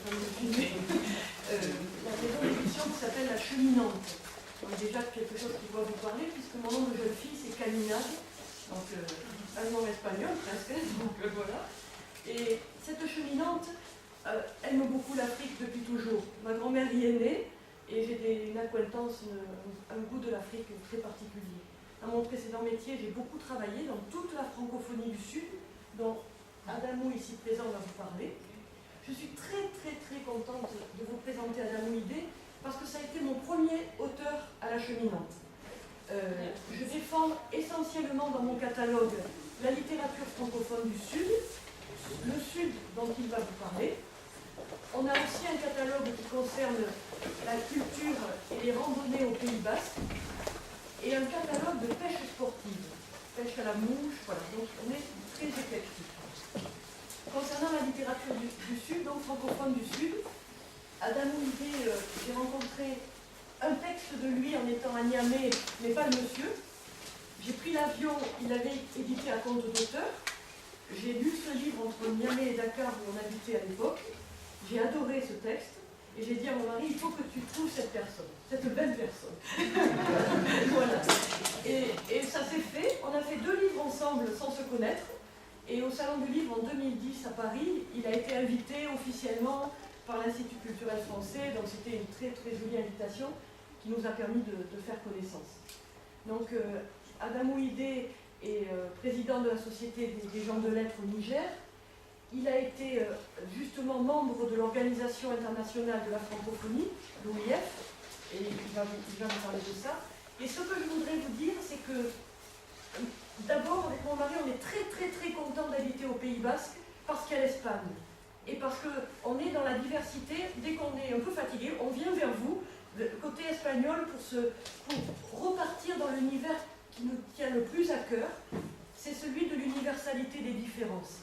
train de filmer, la maison d'édition qui s'appelle La Cheminante. Donc déjà quelque chose qui doit vous parler, puisque mon nom de jeune fille c'est Caminade, donc un nom espagnol presque, donc voilà. Et cette cheminante aime beaucoup l'Afrique depuis toujours. Ma grand-mère y est née et j'ai une acquaintance, un goût de l'Afrique très particulier. Dans mon précédent métier, j'ai beaucoup travaillé dans toute la francophonie du Sud, dont Adamou, ici présent, va vous parler. Je suis très contente de vous présenter Adamou Idé, parce que ça a été mon premier auteur à la cheminante. Je défends essentiellement dans mon catalogue la littérature francophone du Sud, le Sud dont il va vous parler. On a aussi un catalogue qui concerne la culture et les randonnées au Pays Basque, et un catalogue de pêche sportive, pêche à la mouche, voilà, donc on est très éclectique. Concernant la littérature du Sud, donc francophone du Sud, Adamou Idé, j'ai rencontré un texte de lui en étant à Niamey, mais pas le monsieur. J'ai pris l'avion, il avait édité à compte d'auteur. J'ai lu ce livre entre Niamey et Dakar où on habitait à l'époque. J'ai adoré ce texte et j'ai dit à mon mari, il faut que tu trouves cette personne, cette belle personne. Voilà. Et ça s'est fait. On a fait 2 livres ensemble sans se connaître. Et au Salon du Livre en 2010 à Paris, il a été invité officiellement par l'Institut culturel français, donc c'était une très jolie invitation qui nous a permis de faire connaissance. Donc Adamou Idé est président de la Société des gens de lettres au Niger. Il a été justement membre de l'Organisation internationale de la francophonie, l'OIF, et il va vous parler de ça. Et ce que je voudrais vous dire, c'est que d'abord, avec mon mari, on est très content d'habiter au Pays Basque parce qu'il y a l'Espagne. Et parce qu'on est dans la diversité, dès qu'on est un peu fatigué, on vient vers vous, côté espagnol, pour repartir dans l'univers qui nous tient le plus à cœur, c'est celui de l'universalité des différences.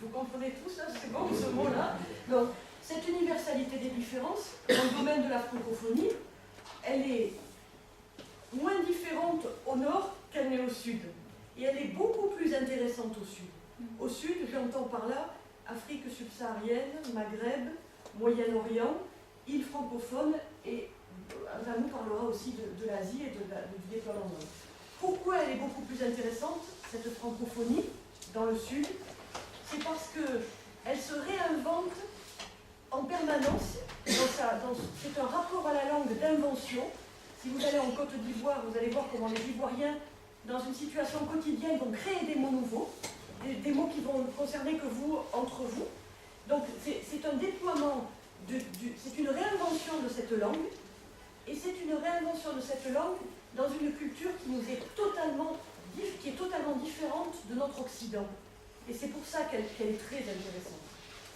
Vous comprenez tout ça, c'est bon ce mot-là. Donc, cette universalité des différences, dans le domaine de la francophonie, elle est moins différente au nord qu'elle n'est au sud. Et elle est beaucoup plus intéressante au sud. Au sud, j'entends par là Afrique subsaharienne, Maghreb, Moyen-Orient, îles francophones, et Adamou parlera aussi de l'Asie et du déploiement. Pourquoi elle est beaucoup plus intéressante, cette francophonie, dans le sud? C'est parce qu'elle se réinvente en permanence. C'est un rapport à la langue d'invention. Si vous allez en Côte d'Ivoire, vous allez voir comment les Ivoiriens, dans une situation quotidienne, vont créer des mots nouveaux, des mots qui vont concerner que vous, entre vous. Donc c'est un déploiement, c'est une réinvention de cette langue, et c'est une réinvention de cette langue dans une culture qui est totalement différente de notre Occident. Et c'est pour ça qu'elle est très intéressante.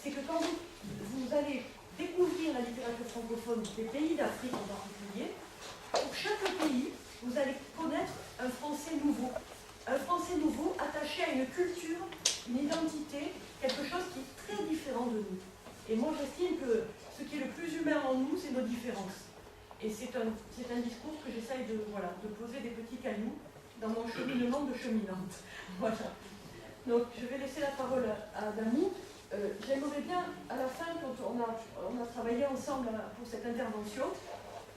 C'est que quand vous allez découvrir la littérature francophone des pays d'Afrique en particulier, pour chaque pays, vous allez connaître un français nouveau. Un français nouveau attaché à une culture, une identité, quelque chose qui est très différent de nous. Et moi, j'estime que ce qui est le plus humain en nous, c'est nos différences. Et c'est un discours que j'essaye de poser des petits cailloux dans mon cheminement de cheminante. Voilà. Donc, je vais laisser la parole à Adamou. J'aimerais bien, à la fin, quand on a travaillé ensemble pour cette intervention,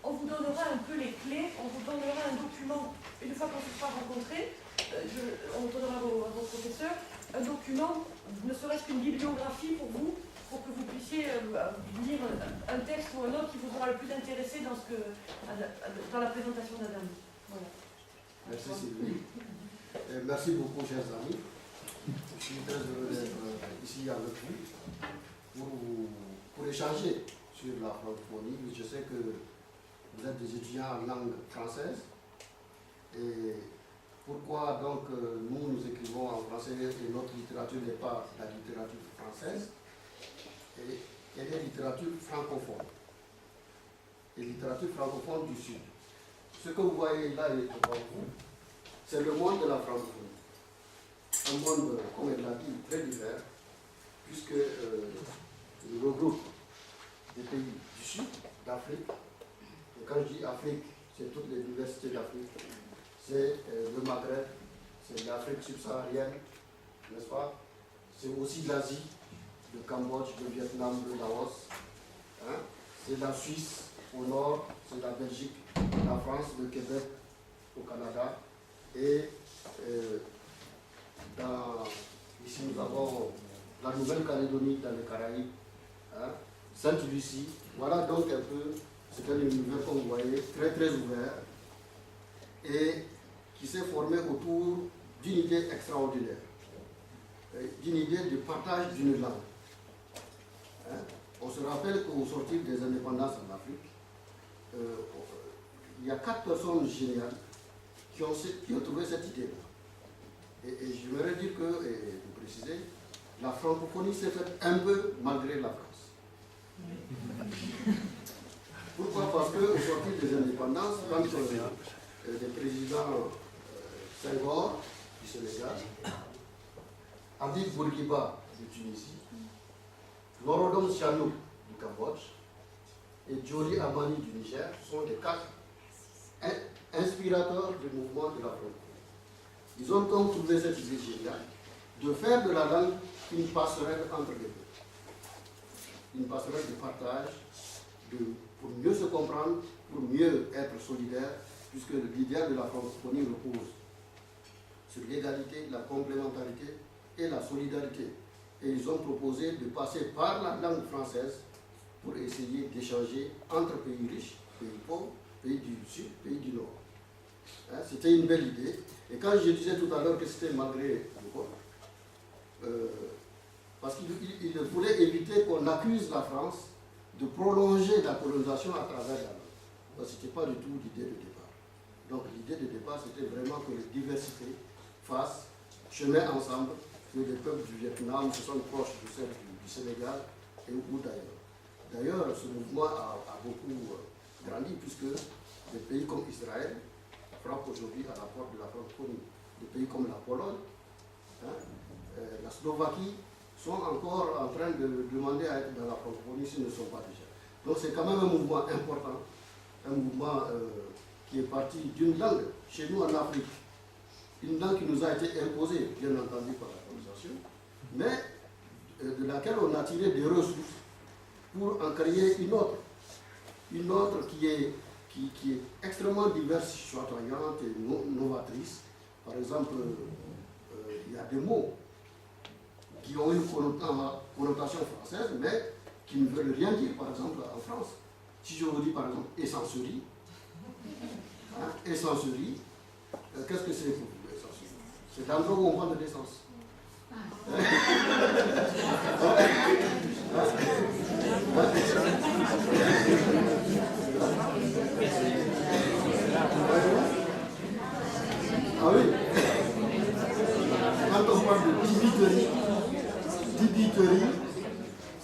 on vous donnera un peu les clés, on vous donnera un document, une fois qu'on se sera rencontrés, on donnera à vos professeurs un document, ne serait-ce qu'une bibliographie pour vous, pour que vous puissiez lire un texte ou un autre qui vous aura le plus intéressé dans la présentation d'Adamou. Voilà. Merci Sylvie. Merci beaucoup, chers amis. Je suis très heureux d'être ici avec vous pour échanger sur la francophonie. Je sais que vous êtes des étudiants en langue française. Et pourquoi donc nous écrivons en français et notre littérature n'est pas la littérature française, et elle est littérature francophone. Et littérature francophone du Sud. Ce que vous voyez là devant vous, c'est le monde de la francophonie. Un monde, comme elle l'a dit, très divers, puisqu'il regroupe des pays du Sud, d'Afrique. Et quand je dis Afrique, c'est toutes les diversités d'Afrique. C'est le Maghreb, c'est l'Afrique subsaharienne, n'est-ce pas? C'est aussi l'Asie, le Cambodge, le Vietnam, le Laos. Hein. C'est la Suisse au nord, c'est la Belgique, la France, le Québec au Canada. Et ici nous avons la Nouvelle-Calédonie dans les Caraïbes, hein, Sainte-Lucie. Voilà donc un peu, c'est un univers, comme vous voyez, très très ouvert et qui s'est formé autour d'une idée extraordinaire, d'une idée de partage d'une langue. Hein. On se rappelle qu'au sortir des indépendances en Afrique, il y a 4 personnes géniales qui ont trouvé cette idée-là. Et j'aimerais dire que, et vous préciser, la francophonie s'est faite un peu malgré la France. Pourquoi? Parce qu'au sortir des indépendances, quand les présidents Senghor du Sénégal, Habib Bourguiba de Tunisie, Norodom Sihanouk du Cambodge et Djoli Amani du Niger sont les 4 inspirateurs du mouvement de la francophonie. Ils ont donc trouvé cette idée géniale de faire de la langue une passerelle entre les deux. Une passerelle de partage, pour mieux se comprendre, pour mieux être solidaire, puisque l'idéal de la francophonie repose sur l'égalité, la complémentarité et la solidarité. Et ils ont proposé de passer par la langue française pour essayer d'échanger entre pays riches, pays pauvres, pays du Sud, pays du Nord. Hein, c'était une belle idée. Et quand je disais tout à l'heure que c'était malgré le quoi, parce qu'il voulait éviter qu'on accuse la France de prolonger la colonisation à travers la langue. Ce n'était pas du tout l'idée de départ. Donc l'idée de départ, c'était vraiment que les diversités fassent chemin ensemble, que les peuples du Vietnam se sentent proches de celles du Sénégal et ou d'ailleurs. D'ailleurs, ce mouvement a beaucoup grandi, puisque des pays comme Israël frappent aujourd'hui à la porte de la francophonie. Des pays comme la Pologne, hein, la Slovaquie, sont encore en train de demander à être dans la francophonie s'ils ne sont pas déjà. Donc c'est quand même un mouvement important, un mouvement qui est parti d'une langue, chez nous en Afrique, une langue qui nous a été imposée, bien entendu, par la colonisation, mais de laquelle on a tiré des ressources pour en créer une autre qui est extrêmement diverse, chatoyante et novatrice. Par exemple, il y a des mots qui ont une connotation française, mais qui ne veulent rien dire, par exemple, en France. Si je vous dis, par exemple, essencerie, hein, essencerie, qu'est-ce que c'est pour vous, essencerie? C'est l'endroit où on vend de l'essence. Ah oui. Quand on parle de dibiterie,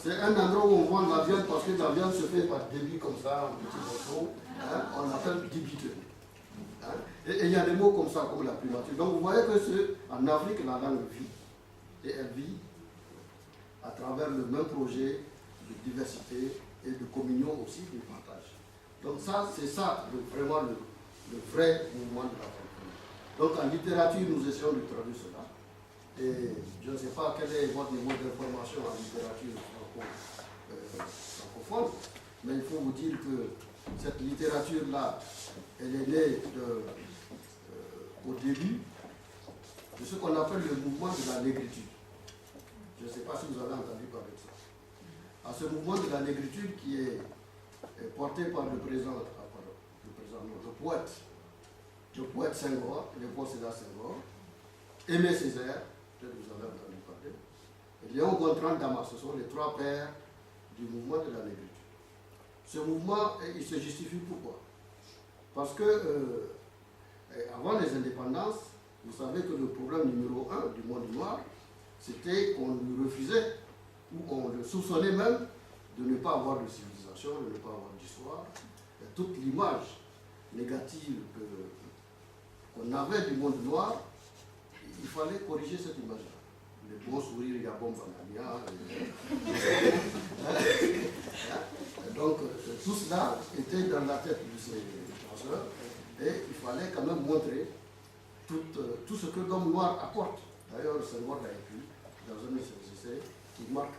c'est un endroit où on vend la viande parce que la viande se fait par débit comme ça, en petits morceaux. Hein, on appelle dibiterie. Hein, et il y a des mots comme ça, comme la primature. Donc vous voyez que en Afrique, la langue vit. Et elle vit à travers le même projet de diversité et de communion aussi, de partage. Donc ça, c'est ça vraiment le vrai mouvement de la francophonie. Donc en littérature, nous essayons de traduire cela. Et je ne sais pas quel est votre niveau d'information en littérature francophone, mais il faut vous dire que cette littérature-là, elle est née au début de ce qu'on appelle le mouvement de la négritude. Je ne sais pas si vous avez entendu parler de ça. À ce mouvement de la négritude qui est porté par le poète Senghor, Léopold Sédar Senghor, Aimé Césaire, peut-être vous avez entendu parler, et Léon Gontran Damas, ce sont les 3 pères du mouvement de la négritude. Ce mouvement, il se justifie pourquoi? Parce que avant les indépendances, vous savez que le problème numéro 1 du monde noir, c'était qu'on lui refusait, ou on le soupçonnait même, de ne pas avoir de civilisation, de ne pas avoir d'histoire. Toute l'image négative qu'on avait du monde noir, il fallait corriger cette image-là. Les bons sourires, il y a bon banania. Donc, tout cela était dans la tête de ces penseurs, et il fallait quand même montrer tout ce que l'homme noir apporte. D'ailleurs, Senghor l'a écrit dans un de ses essais qui marque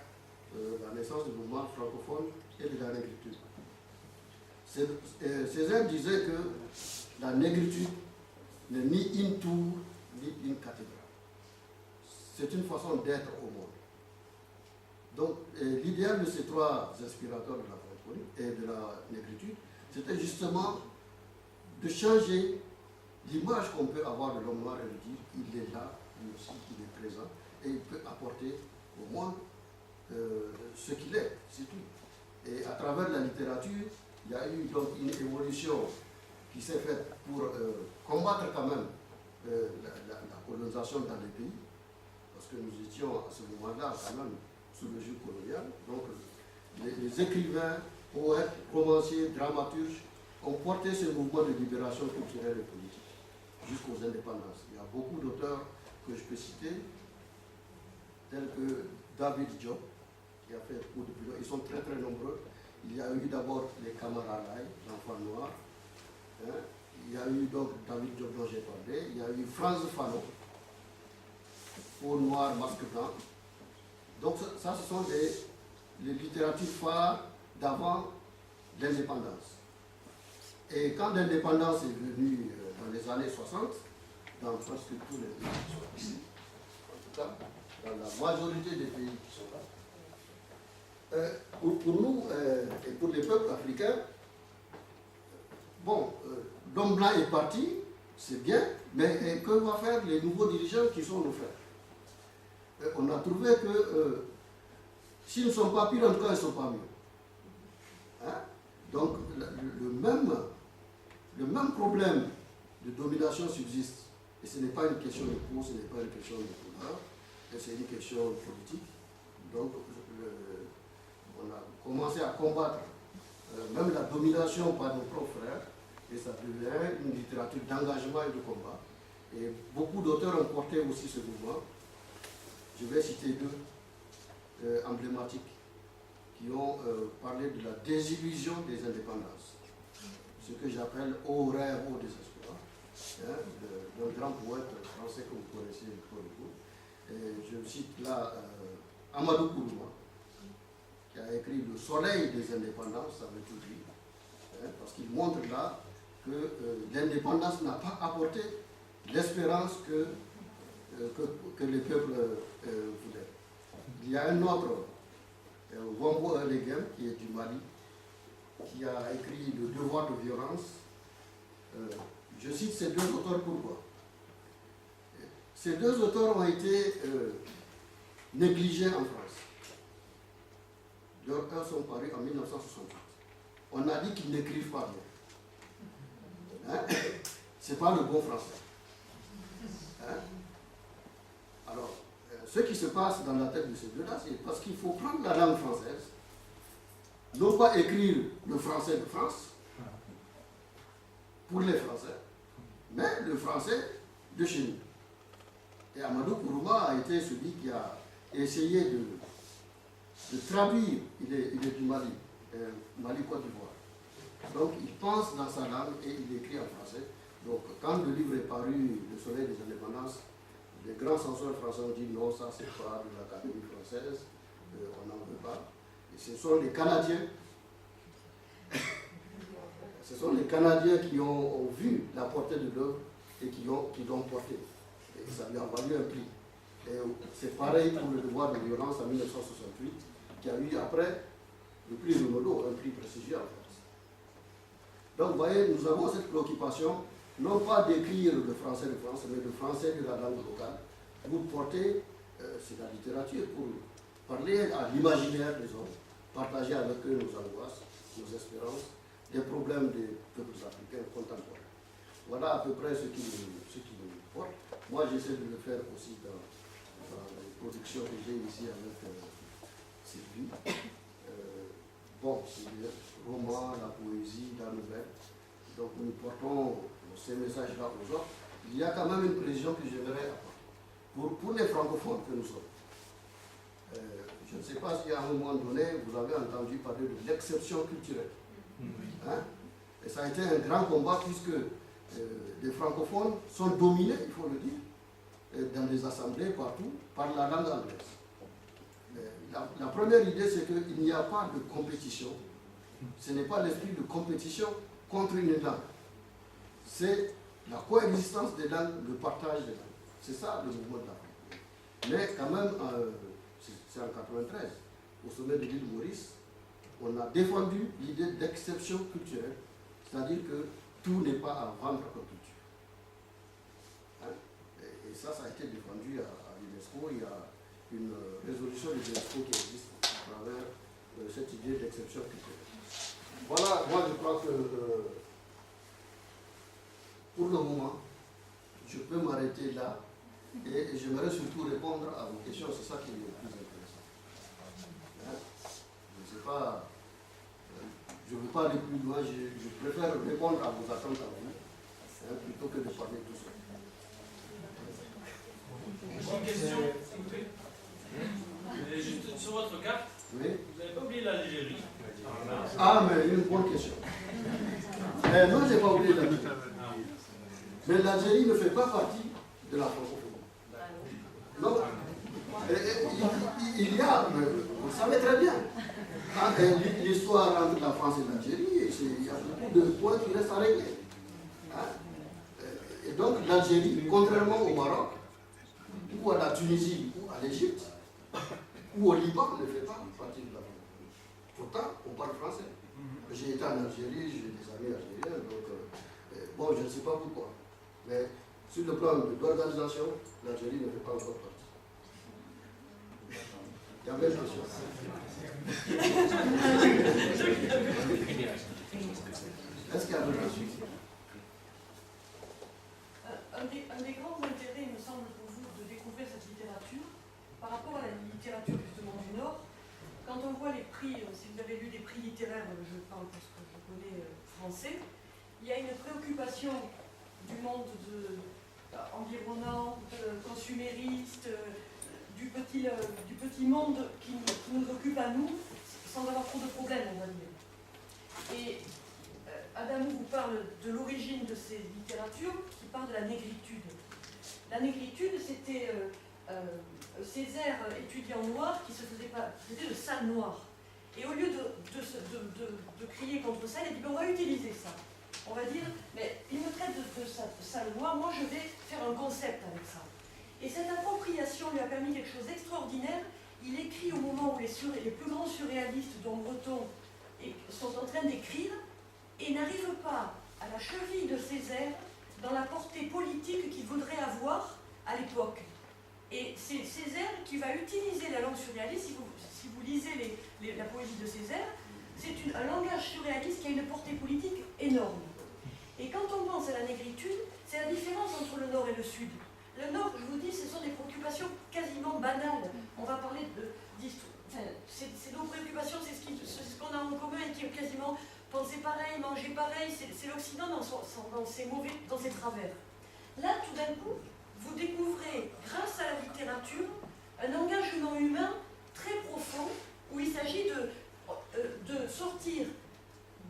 la naissance du mouvement francophone et de la négritude. Césaire disait que la négritude n'est ni une tour, ni une cathédrale. C'est une façon d'être au monde. Donc, l'idéal de ces trois inspirateurs de la francophonie et de la négritude, c'était justement de changer l'image qu'on peut avoir de l'homme noir et de dire qu'il est là, lui aussi, il est présent, et il peut apporter au monde ce qu'il est, c'est tout. Et à travers la littérature, il y a eu donc une évolution qui s'est faite pour combattre quand même la colonisation dans les pays, parce que nous étions à ce moment-là quand même sous le joug colonial. Donc les écrivains, poètes, romanciers, dramaturges ont porté ce mouvement de libération culturelle et politique jusqu'aux indépendances. Il y a beaucoup d'auteurs que je peux citer, tels que David Diop, qui a fait beaucoup de bulletins. Ils sont très très nombreux. Il y a eu d'abord les Camarades Laye, l'enfant noir. Hein. Il y a eu donc David Diop dont j'ai parlé. Il y a eu Franz Fanon, Peau noire, masque blanc. Donc ça, ce sont les littératures phares d'avant l'indépendance. Et quand l'indépendance est venue dans les années 60, dans presque tous les pays qui sont ici, en tout cas, dans la majorité des pays qui sont là, pour nous et pour les peuples africains, bon, l'homme blanc est parti, c'est bien, mais que vont faire les nouveaux dirigeants qui sont nos frères? On a trouvé que s'ils ne sont pas pires, en tout cas, ils ne sont pas mieux. Hein? Donc, le même problème de domination subsiste. Et ce n'est pas une question de cours, ce n'est pas une question de pouvoir, c'est une question politique. Donc, on a commencé à combattre même la domination par nos propres frères, et ça devient une littérature d'engagement et de combat. Et beaucoup d'auteurs ont porté aussi ce mouvement. Je vais citer deux emblématiques qui ont parlé de la désillusion des indépendances. Ce que j'appelle au rêve, au désespoir, hein, d'un grand poète français que vous connaissez, Victor Hugo. Et je cite là Amadou Kourouma, qui a écrit Le soleil des indépendances, ça veut tout dire, hein, parce qu'il montre là que l'indépendance n'a pas apporté l'espérance que les peuples voulaient. Il y a un autre, Wambo Elegem, qui est du Mali, qui a écrit Le devoir de violence. Je cite ces deux auteurs pourquoi. Ces deux auteurs ont été négligés en France. Leurs œuvres sont parus en 1968. On a dit qu'ils n'écrivent pas bien. Hein? Ce n'est pas le bon français. Hein? Alors, ce qui se passe dans la tête de ces deux-là, c'est parce qu'il faut prendre la langue française, non pas écrire le français de France, pour les Français, mais le français de chez nous. Et Amadou Kourouma a été celui qui a essayé de traduire, il est du Mali, Mali-Côte d'Ivoire. Donc il pense dans sa langue et il écrit en français. Donc quand le livre est paru, Le soleil des indépendances, les grands censeurs français ont dit non, ça c'est pas de l'Académie française, on n'en veut pas. Et ce sont les Canadiens. Ce sont les Canadiens qui ont vu la portée de l'œuvre et qui l'ont porté. Et ça lui a valu un prix. Et c'est pareil pour Le devoir de violence en 1968, qui a eu après le prix Renaudot, un prix prestigieux en France. Donc vous voyez, nous avons cette préoccupation, non pas d'écrire le français de France, mais le français de la langue locale, pour porter, c'est la littérature, pour parler à l'imaginaire des hommes, partager avec eux nos angoisses, nos espérances, des problèmes des peuples africains contemporains. Voilà à peu près ce qui nous porte. Moi, j'essaie de le faire aussi dans les productions que j'ai ici avec Sylvie. Bon, c'est le roman, la poésie, la nouvelle. Donc nous portons ces messages-là aux autres. Il y a quand même une précision que j'aimerais apporter. Pour les francophones que nous sommes, je ne sais pas si à un moment donné, vous avez entendu parler de l'exception culturelle. Hein? Et ça a été un grand combat puisque les francophones sont dominés, il faut le dire, dans les assemblées partout, par la langue anglaise. La première idée, c'est qu'il n'y a pas de compétition. Ce n'est pas l'esprit de compétition contre une langue. C'est la coexistence des langues, le partage des langues. C'est ça le mouvement de l'Afrique. Mais quand même, c'est en 1993, au sommet de l'île Maurice, on a défendu l'idée d'exception culturelle, c'est-à-dire que tout n'est pas à vendre comme culture. Hein? Et ça a été défendu à l'UNESCO. Il y a une résolution de l'UNESCO qui existe à travers cette idée d'exception culturelle. Voilà, moi je crois que pour le moment, je peux m'arrêter là et j'aimerais surtout répondre à vos questions, c'est ça qui est le plus intéressant. Hein? Je ne sais pas, je ne veux pas aller plus loin, je préfère répondre à vos attentes à vous, hein, plutôt que de parler tout seul. Une question, s'il vous plaît. Juste sur votre carte, Oui. vous n'avez pas oublié l'Algérie. Ah, mais une bonne question. Non, je n'ai pas oublié l'Algérie. Mais l'Algérie ne fait pas partie de la francophonie. Non. Il y a, vous le savez très bien, l'histoire entre la France et l'Algérie, il y a beaucoup de points qui restent à régler. Hein? Et donc l'Algérie, contrairement au Maroc, ou à la Tunisie, ou à l'Égypte, ou au Liban, ne fait pas partie de la francophonie. Pourtant, on parle français. J'ai été en Algérie, j'ai des amis algériens, donc bon, je ne sais pas pourquoi. Mais sur le plan de l'organisation, l'Algérie ne fait pas encore partie. Il y avait une question. Est-ce qu'il y a d'autres questions? Un des grands intérêts, il me semble, pour vous, de découvrir cette littérature, par rapport à la littérature justement du Nord, quand on voit les prix, si vous avez lu des prix littéraires, je parle parce que je connais français, il y a une préoccupation du monde environnant, consumériste, du petit monde qui nous occupe à nous, sans avoir trop de problèmes, on va dire. Et Adamou vous parle de l'origine de ces littératures, qui parle de la négritude. La négritude, c'était Césaire, étudiant noir, qui se faisait pas, c'était le sale noir. Et au lieu de crier contre ça, il a dit, on va utiliser ça. On va dire, mais il me traite de sale noir, moi je vais faire un concept avec ça. Et cette appropriation lui a permis quelque chose d'extraordinaire. Il écrit au moment où les plus grands surréalistes, dont Breton, sont en train d'écrire, et n'arrivent pas à la cheville de Césaire dans la portée politique qu'il voudrait avoir à l'époque. Et c'est Césaire qui va utiliser la langue surréaliste. Si vous lisez la poésie de Césaire, c'est un langage surréaliste qui a une portée politique énorme. Et quand on pense à la négritude, c'est la différence entre le Nord et le Sud. Le Nord, je vous dis, ce sont des préoccupations quasiment banales. On va parler d'histoire. Enfin, c'est nos préoccupations, c'est ce qu'on a en commun et qui est quasiment penser pareil, manger pareil. C'est l'Occident dans ses travers. Là, tout d'un coup, vous découvrez, grâce à la littérature, un engagement humain très profond où il s'agit de sortir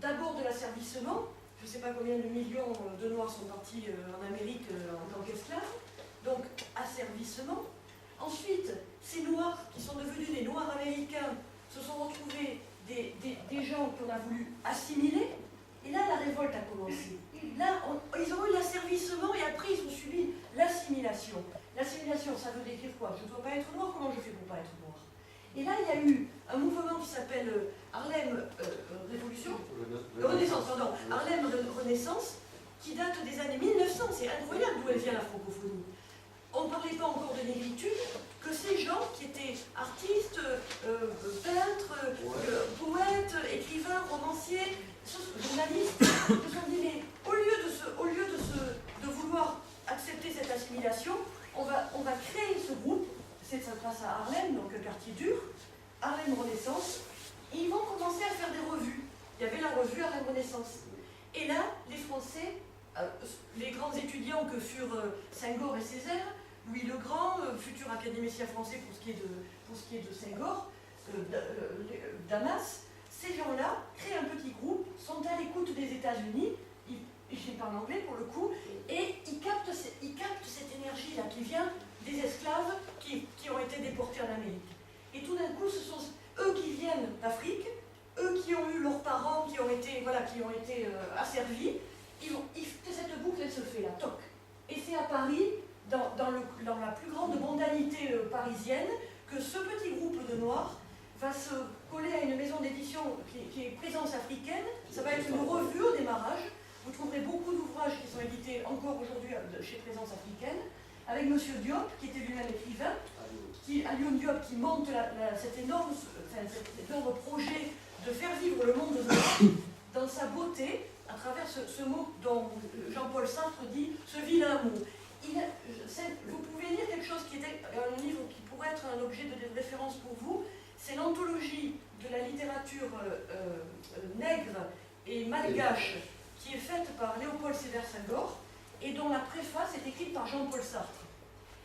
d'abord de l'asservissement. Je ne sais pas combien de millions de Noirs sont partis en Amérique en tant qu'esclaves. Donc, asservissement. Ensuite, ces Noirs qui sont devenus des Noirs américains se sont retrouvés des gens qu'on a voulu assimiler. Et là, la révolte a commencé. Là, ils ont eu l'asservissement et après, ils ont subi l'assimilation. L'assimilation, ça veut dire quoi? Je ne dois pas être noir, comment je fais pour ne pas être noir? Et là, il y a eu un mouvement qui s'appelle Harlem Renaissance, pardon, Harlem Renaissance, qui date des années 1900. C'est incroyable d'où elle vient la francophonie. On ne parlait pas encore de négritude, que ces gens qui étaient artistes, peintres, poètes, écrivains, romanciers, journalistes, se sont dit, mais au lieu de vouloir accepter cette assimilation, on va créer ce groupe, ça se passe à Harlem, donc le quartier dur, Harlem Renaissance, et ils vont commencer à faire des revues. Il y avait la revue Harlem Renaissance. Et là, les Français, les grands étudiants que furent Senghor et Césaire, Louis le Grand, futur académicien français pour ce qui est de Senghor, Damas, ces gens-là créent un petit groupe, sont à l'écoute des États-Unis, ils parlent anglais pour le coup, et ils captent cette énergie-là qui vient des esclaves qui ont été déportés en Amérique. Et tout d'un coup, ce sont eux qui viennent d'Afrique, eux qui ont eu leurs parents, qui ont été asservis. Cette boucle, elle se fait là, toc. Et c'est à Paris, dans la plus grande mondanité parisienne, que ce petit groupe de Noirs va se coller à une maison d'édition qui est Présence africaine. Ça va être une revue au démarrage. Vous trouverez beaucoup d'ouvrages qui sont édités encore aujourd'hui chez Présence africaine, avec M. Diop, qui était lui-même écrivain, Alioune Diop, qui monte cet énorme projet de faire vivre le monde noir dans sa beauté, à travers ce mot dont Jean-Paul Sartre dit « ce vilain mot ». Vous pouvez lire quelque chose qui était un livre qui pourrait être un objet de référence pour vous. C'est l'anthologie de la littérature nègre et malgache qui est faite par Léopold Sédar Senghor et dont la préface est écrite par Jean-Paul Sartre.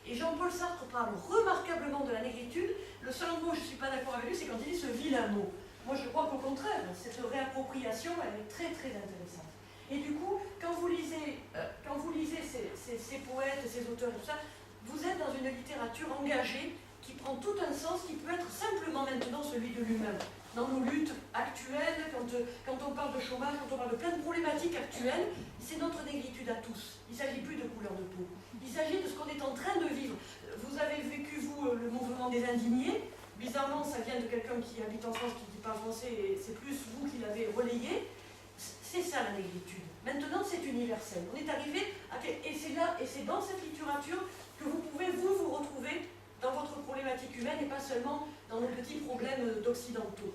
Et Jean-Paul Sartre parle remarquablement de la négritude. Le seul mot où je ne suis pas d'accord avec lui, c'est quand il dit ce vilain mot. Moi, je crois qu'au contraire, cette réappropriation, elle est très très intéressante. Et du coup, quand vous lisez ces poètes, ces auteurs et tout ça, vous êtes dans une littérature engagée qui prend tout un sens qui peut être simplement maintenant celui de l'humain. Dans nos luttes actuelles, quand on parle de chômage, quand on parle de plein de problématiques actuelles, c'est notre négritude à tous. Il ne s'agit plus de couleur de peau. Il s'agit de ce qu'on est en train de vivre. Vous avez vécu, vous, le mouvement des indignés. Bizarrement, ça vient de quelqu'un qui habite en France, qui ne dit pas français, et c'est plus vous qui l'avez relayé. C'est ça la négritude. Maintenant, c'est universel. On est arrivé à... Et c'est là, et c'est dans cette littérature que vous pouvez, vous retrouver dans votre problématique humaine et pas seulement dans nos petits problèmes d'occidentaux.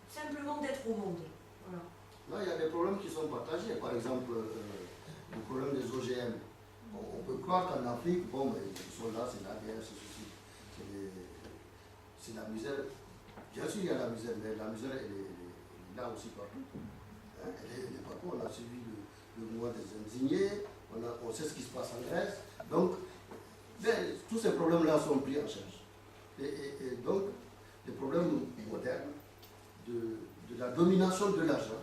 Simplement d'être au monde. Voilà. Là, il y a des problèmes qui sont partagés. Par exemple, le problème des OGM. On peut croire qu'en Afrique, bon, mais ils sont là, c'est la guerre, c'est ceci. C'est la misère. Bien sûr, il y a la misère, mais la misère, elle est là aussi partout. Hein, elle est partout. On a suivi le mouvement des indignés, on sait ce qui se passe en Grèce. Donc, tous ces problèmes-là sont pris en charge. Et donc, les problèmes modernes de la domination de l'argent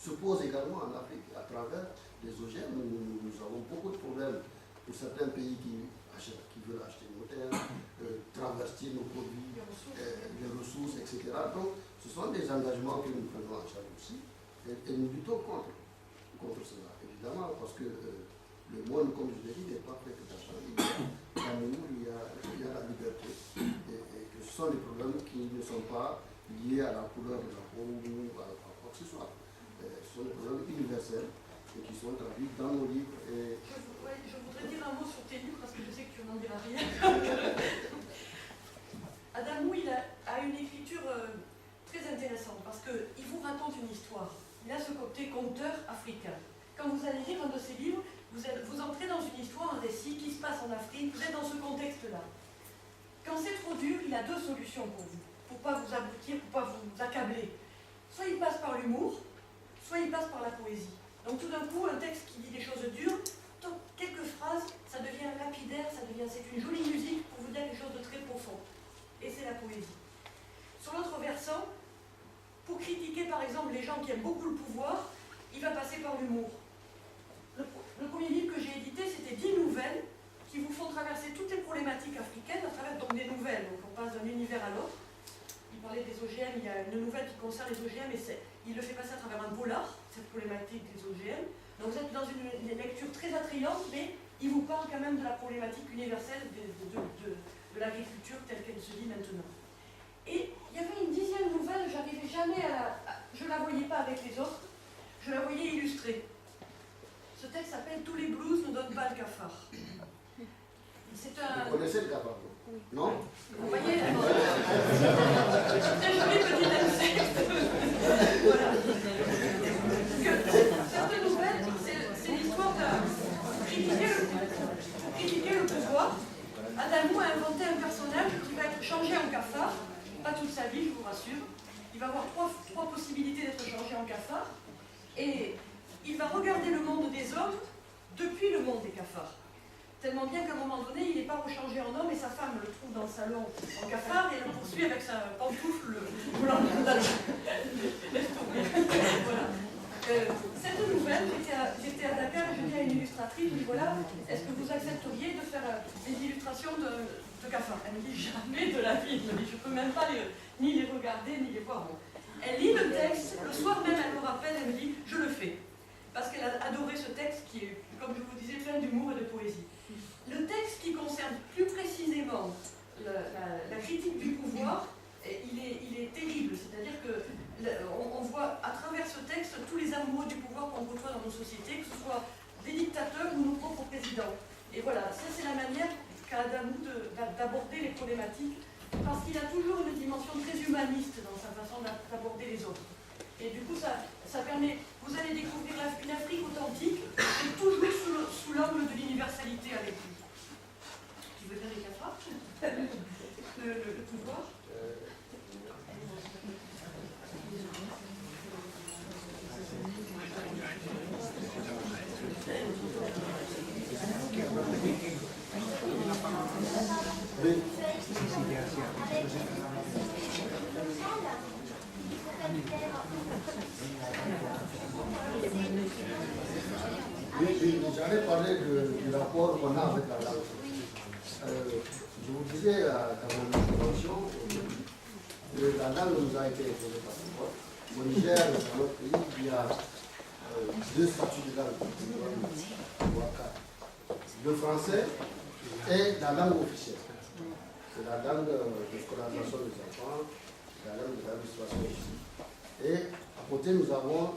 se posent également en Afrique à travers les OGM. Nous avons beaucoup de problèmes pour certains pays qui veulent acheter nos terres, traverser nos produits, les ressources, etc. Donc, ce sont des engagements que nous prenons en charge aussi. Et nous luttons contre cela, évidemment, parce que le monde, comme je l'ai dit, n'est pas fait que d'argent. Il y a l'amour, il y a la liberté. Et que ce sont des problèmes qui ne sont pas liés à la couleur de la peau ou à quoi que ce soit. Ce sont des problèmes universels et qui sont traduits dans nos livres. Et... Je voudrais dire un mot sur tes livres, parce que je sais que tu n'en diras rien. Adamou, il a une écriture très intéressante, parce qu'il vous raconte une histoire. Il a ce côté conteur africain. Quand vous allez lire un de ses livres, vous entrez dans une histoire, un récit qui se passe en Afrique, vous êtes dans ce contexte-là. Quand c'est trop dur, il a deux solutions pour vous, pour ne pas vous abrutir, pour ne pas vous accabler. Soit il passe par l'humour, soit il passe par la poésie. Donc tout d'un coup, un texte qui dit des choses dures, quelques phrases, ça devient lapidaire, c'est une jolie musique pour vous dire quelque chose de très profond. Et c'est la poésie. Sur l'autre versant, pour critiquer par exemple les gens qui aiment beaucoup le pouvoir, il va passer par l'humour. Le premier livre que j'ai édité, c'était 10 nouvelles qui vous font traverser toutes les problématiques africaines, à travers donc des nouvelles, donc on passe d'un univers à l'autre. Il parlait des OGM, il y a une nouvelle qui concerne les OGM, et il le fait passer à travers un polar, cette problématique des OGM. Donc vous êtes dans une lecture très attrayante, mais il vous parle quand même de la problématique universelle de l'agriculture telle qu'elle se dit maintenant. Et il y avait une 10e nouvelle, j'arrivais jamais je ne la voyais pas avec les autres, je la voyais illustrée. Ce texte s'appelle « Tous les blues ne donnent pas le cafard ». Vous connaissez le cafard, non? Vous voyez, c'est un joli petit insecte. Voilà. Cette nouvelle, c'est l'histoire de critiquer le pouvoir. Adamou a inventé un personnage qui va être changé en cafard, pas toute sa vie, je vous rassure. Il va avoir trois possibilités d'être changé en cafard. Et il va regarder le monde des hommes depuis le monde des cafards. Tellement bien qu'à un moment donné, il n'est pas rechangé en homme et sa femme le trouve dans le salon en cafard et le poursuit avec sa pantoufle blanche. Voilà. Cette nouvelle, j'étais à Dakar et je dis à une illustratrice, je dis voilà, est-ce que vous accepteriez de faire des illustrations de cafard? cafard. Elle me dit jamais de la vie. Elle me dit je ne peux même pas ni les regarder, ni les voir. Bon. Elle lit le texte, le soir même elle me rappelle, elle me dit je le fais. Parce qu'elle a adoré ce texte qui est, comme je vous disais, plein d'humour et de poésie. Le texte qui concerne plus précisément la critique du pouvoir, il est terrible. C'est-à-dire qu'on voit à travers ce texte tous les amoureux du pouvoir qu'on côtoie dans nos sociétés, que ce soit des dictateurs ou nos propres présidents. Et voilà, ça c'est la manière qu'a Adamou d'aborder les problématiques, parce qu'il a toujours une dimension très humaniste dans sa façon d'aborder les autres. Et du coup, ça permet, vous allez découvrir une Afrique authentique, mais toujours sous l'angle de l'universalité avec lui. Tu veux dire les cafards le pouvoir. Oui, j'allais parler du rapport qu'on a avec la langue. Je vous disais dans mon intervention que la langue nous a été imposée par le corps. Au Niger, dans notre pays, il y a deux statuts de langue. Le français est la langue officielle. C'est la langue de scolarisation des enfants, la langue de l'administration ici. Et à côté, nous avons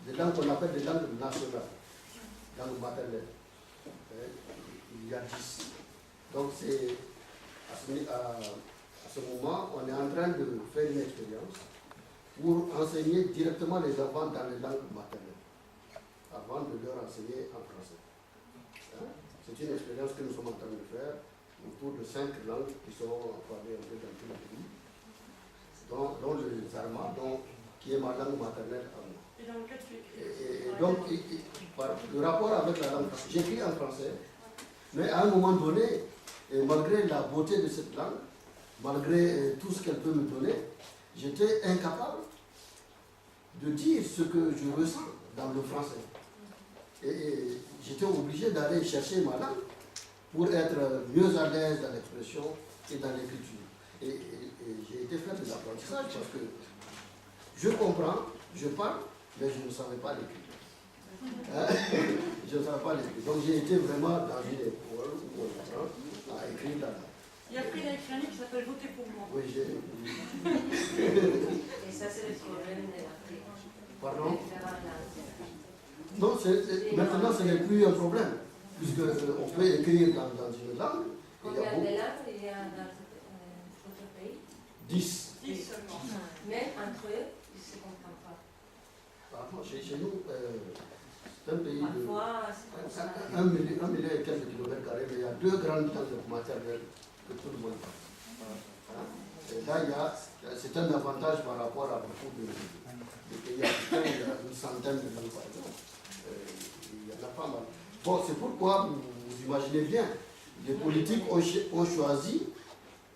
des langues qu'on appelle des langues nationales, langue maternelle. Il y a 10. Donc, c'est à ce moment, on est en train de faire une expérience pour enseigner directement les enfants dans les langues maternelles, avant de leur enseigner en français. C'est une expérience que nous sommes en train de faire autour de 5 langues qui sont parlées un peu dans tout le pays, dont le zarma, qui est ma langue maternelle à moi. Et dans le cas Et donc, le rapport avec la langue, j'écris en français, mais à un moment donné, malgré la beauté de cette langue, malgré tout ce qu'elle peut me donner, j'étais incapable de dire ce que je ressens dans le français. Et j'étais obligé d'aller chercher ma langue pour être mieux à l'aise dans l'expression et dans l'écriture. Et j'ai été faire des apprentissages parce que je comprends, je parle, mais je ne savais pas l'écrire. Je ne savais pas l'écrire. Donc j'ai été vraiment dans une école où on apprend à écrire la langue. Il y a pris l'écriture qui s'appelle Voter pour moi. Oui, j'ai. Et ça, c'est le problème de l'Afrique. Pardon? Non, maintenant ce n'est plus un problème, puisqu'on peut écrire dans une langue. Combien de langues il y a dans votre pays? 10. 10 seulement. Mais entre eux, ils ne se comprennent pas. Pardon, chez nous, c'est un pays Parfois, c'est comme ça. de 1 million et quelques kilomètres carrés, mais il y a 2 grandes langues maternelles que tout le monde parle. Et là, c'est un avantage par rapport à beaucoup de pays africains. Il y a une centaine de langues par exemple. Il y en a pas mal. Bon, c'est pourquoi vous imaginez bien, les politiques ont choisi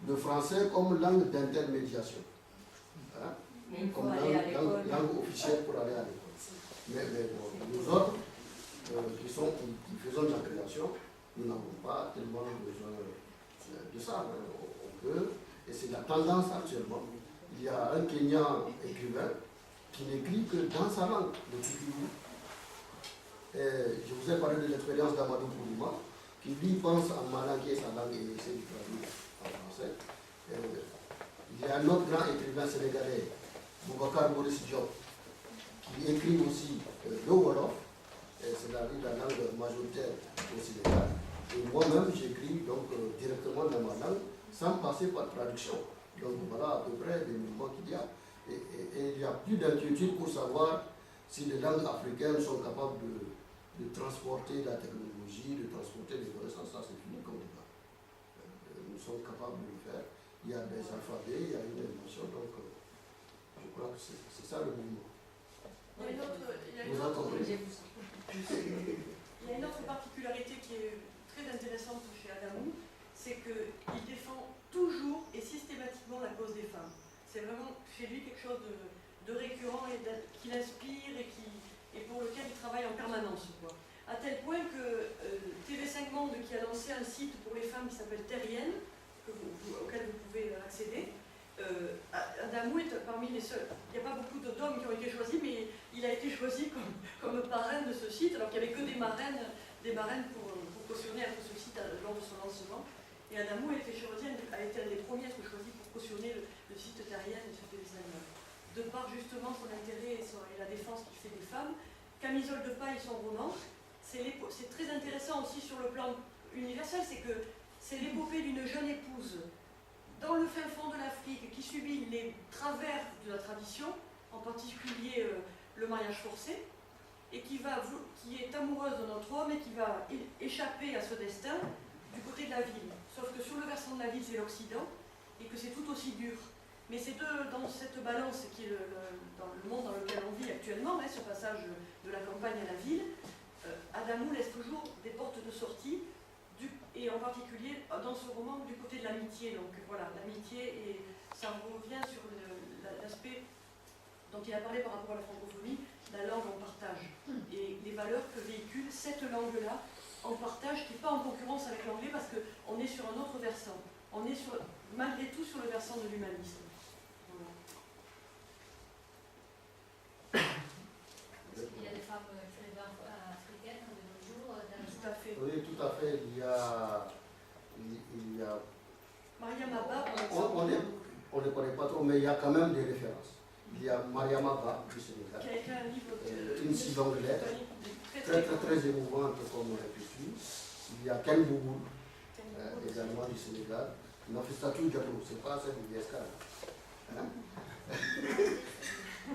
le français comme langue d'intermédiation. Mais il faut Comme aller à l'école. langue officielle pour aller à l'école. Mais bon, nous autres, qui faisons de la création, nous n'avons pas tellement besoin de ça. On peut, et c'est la tendance actuellement. Il y a un Kenyan écrivain qui n'écrit que dans sa langue, le Kikuyu. Je vous ai parlé de l'expérience d'Amadou Kourouma, qui lui pense en malin qui est sa langue et essaie de traduire en français. Il y a un autre grand écrivain sénégalais, Boubacar Maurice Diop, qui écrit aussi le Wolof, c'est-à-dire la langue majoritaire au Sénégal. Et moi-même, j'écris donc directement dans ma langue, sans passer par traduction. Donc voilà à peu près les mouvements qu'il y a. Et il n'y a plus d'inquiétude pour savoir si les langues africaines sont capables de transporter la technologie, de transporter les connaissances. Ça, c'est fini comme débat. Nous sommes capables de le faire. Il y a des alphabets, il y a une émotion, donc je crois que c'est ça le mouvement. Il y a une autre particularité qui est très intéressante chez Adamou, c'est qu'il défend toujours et systématiquement la cause des femmes. C'est vraiment chez lui quelque chose de récurrent et qui l'inspire et pour lequel il travaille en permanence. À tel point que TV5 Monde, qui a lancé un site pour les femmes qui s'appelle Terrienne, que vous parmi les seuls. Il n'y a pas beaucoup d'hommes qui ont été choisis, mais il a été choisi comme parrain de ce site, alors qu'il n'y avait que des marraines pour cautionner à ce site lors de son lancement. Et Adamou a été un des premiers à être choisi pour cautionner le site terrien et ce paysage. De par justement son intérêt et la défense qu'il fait des femmes, Camisole de paille, son roman, c'est très intéressant aussi sur le plan universel, c'est que c'est l'épopée d'une jeune épouse dans le fin fond de l'Afrique qui subit les travers de la tradition, en particulier le mariage forcé, et qui est amoureuse de notre homme et qui va échapper à ce destin du côté de la ville. Sauf que sur le versant de la ville, c'est l'Occident, et que c'est tout aussi dur. Mais c'est dans cette balance qui est dans le monde dans lequel on vit actuellement, ce passage de la campagne à la ville, Adamou laisse toujours des portes de sortie, et en particulier dans ce roman du côté de l'amitié. Donc voilà, l'amitié, et ça revient sur l'aspect dont il a parlé par rapport à la francophonie, la langue en partage, et les valeurs que véhicule cette langue-là en partage, qui n'est pas en concurrence avec l'anglais, parce qu'on est sur un autre versant. On est malgré tout sur le versant de l'humanisme. Voilà. Est-ce qu'il y a des femmes écrivaines africaines de nos jours Tout à fait. Oui, tout à fait. Il y a Mariam Abba, par exemple, on ne connaît pas trop, mais il y a quand même des références. Il y a Mariam Abba du Sénégal, qui a écrit un livre une si longue lettre, très émouvante comme écriture. Il y a Ken Bouboul, également du Sénégal. Nafissatou Diallo, c'est pas celle du DSK. Hein?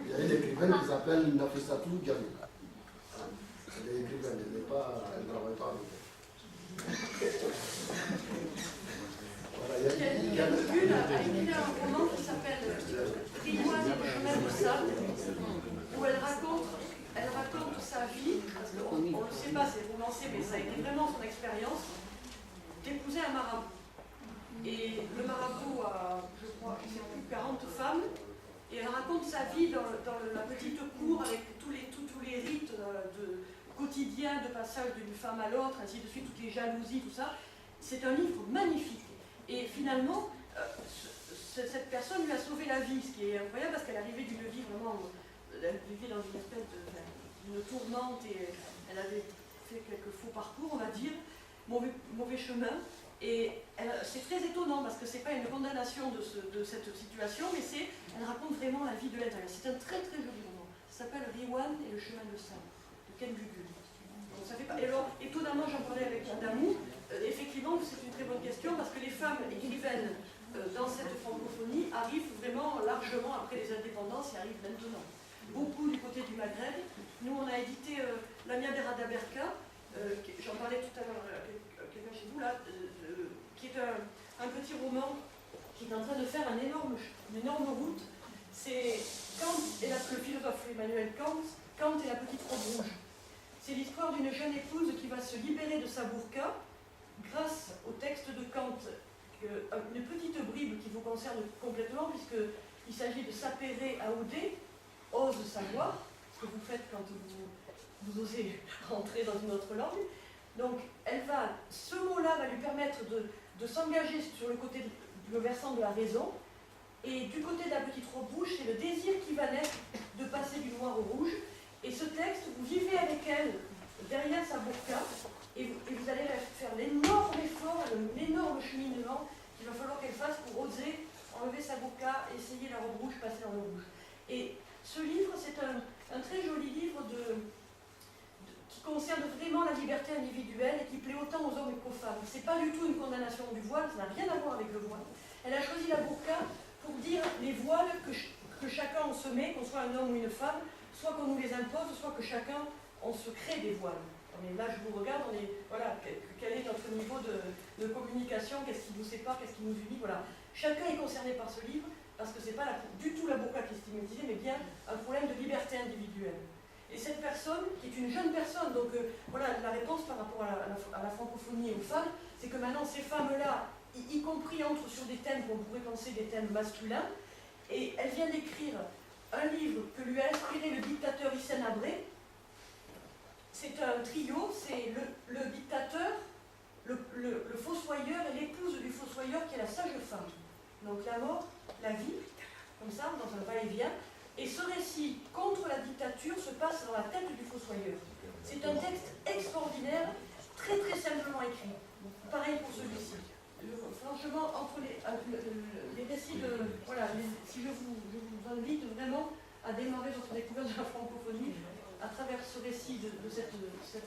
Il y a une écrivaine qui s'appelle Nafissatou Diallo. Elle est écrivaine, elle ne travaille pas avec elle. Voilà, Ken Bouboul a écrit un roman qui s'appelle Riwan et le chemin de sable, où elle raconte sa vie, parce qu'on ne le sait pas, c'est romancé, mais ça a été vraiment son expérience, d'épouser un marabout. Et le marabout a, je crois, je sais plus, 40 femmes, et elle raconte sa vie dans la petite cour avec tous les rites quotidiens de passage d'une femme à l'autre, ainsi de suite, toutes les jalousies, tout ça. C'est un livre magnifique. Et finalement, cette personne lui a sauvé la vie, ce qui est incroyable parce qu'elle arrivait d'une vie vraiment, elle vivait dans une espèce d'une tourmente et elle avait fait quelques faux parcours, on va dire, mauvais chemin. Et c'est très étonnant parce que c'est pas une condamnation de cette situation, mais elle raconte vraiment la vie de l'intérieur. C'est un très très joli roman. Ça s'appelle Riwan et le chemin de sable de Ken Bouboul. Donc ça fait pas. Et alors, étonnamment, j'en parlais avec Adamou. Effectivement, c'est une très bonne question parce que les femmes écrivaines dans cette francophonie arrivent vraiment largement après les indépendances et arrivent maintenant. Beaucoup du côté du Maghreb. Nous, on a édité Lamia Berada Berka, j'en parlais tout à l'heure quelqu'un chez vous là, qui est un petit roman qui est en train de faire une énorme route. C'est le philosophe Emmanuel Kant et la petite robe rouge. C'est l'histoire d'une jeune épouse qui va se libérer de sa burqa grâce au texte de Kant, une petite bribe qui vous concerne complètement, puisqu'il s'agit de s'apérer à Oudé, ose savoir, ce que vous faites quand vous osez rentrer dans une autre langue. Donc, ce mot-là va lui permettre de s'engager sur le versant de la raison, et du côté de la petite robe rouge, c'est le désir qui va naître de passer du noir au rouge. Et ce texte, vous vivez avec elle derrière sa burqa, et vous allez faire l'énorme effort, l'énorme cheminement qu'il va falloir qu'elle fasse pour oser enlever sa burqa, essayer la robe rouge, passer dans le rouge. Et ce livre, c'est un très joli livre qui concerne vraiment la liberté individuelle et qui plaît autant aux hommes qu'aux femmes. C'est pas du tout une condamnation du voile, ça n'a rien à voir avec le voile. Elle a choisi la burqa pour dire les voiles que chacun on se met, qu'on soit un homme ou une femme, soit qu'on nous les impose, soit que chacun on se crée des voiles. Mais là, je vous regarde, voilà, quel est notre niveau de communication, qu'est-ce qui nous sépare, qu'est-ce qui nous unit, voilà. Chacun est concerné par ce livre, parce que ce n'est pas du tout la burqa qui est stigmatisée, mais bien un problème de liberté individuelle. Et cette personne, qui est une jeune personne, donc voilà, la réponse par rapport à la francophonie et aux femmes, c'est que maintenant ces femmes-là, y compris entrent sur des thèmes qu'on pourrait penser des thèmes masculins, et elle vient d'écrire un livre que lui a inspiré le dictateur Hissène Habré. C'est un trio, c'est le dictateur, le fossoyeur et l'épouse du fossoyeur qui est la sage-femme. Donc la mort, la vie comme ça, dans un va-et-vient. Et ce récit contre la dictature se passe dans la tête du fossoyeur. C'est un texte extraordinaire, très très simplement écrit. Pareil pour celui-ci. Franchement, entre les récits de... Voilà, si je vous invite vraiment à démarrer votre découverte de la francophonie à travers ce récit de cette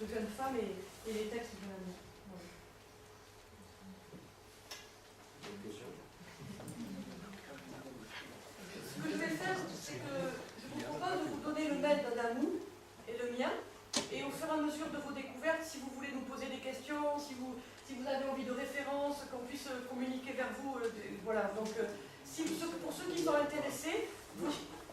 jeune femme et les textes de l'année. Voilà. Ce que je vais faire, c'est que je vous propose de vous donner le mail d'Adamou et le mien, et au fur et à mesure de vos découvertes, si vous voulez nous poser des questions, si vous avez envie de références, qu'on puisse communiquer vers vous, voilà. Donc, pour ceux qui sont intéressés,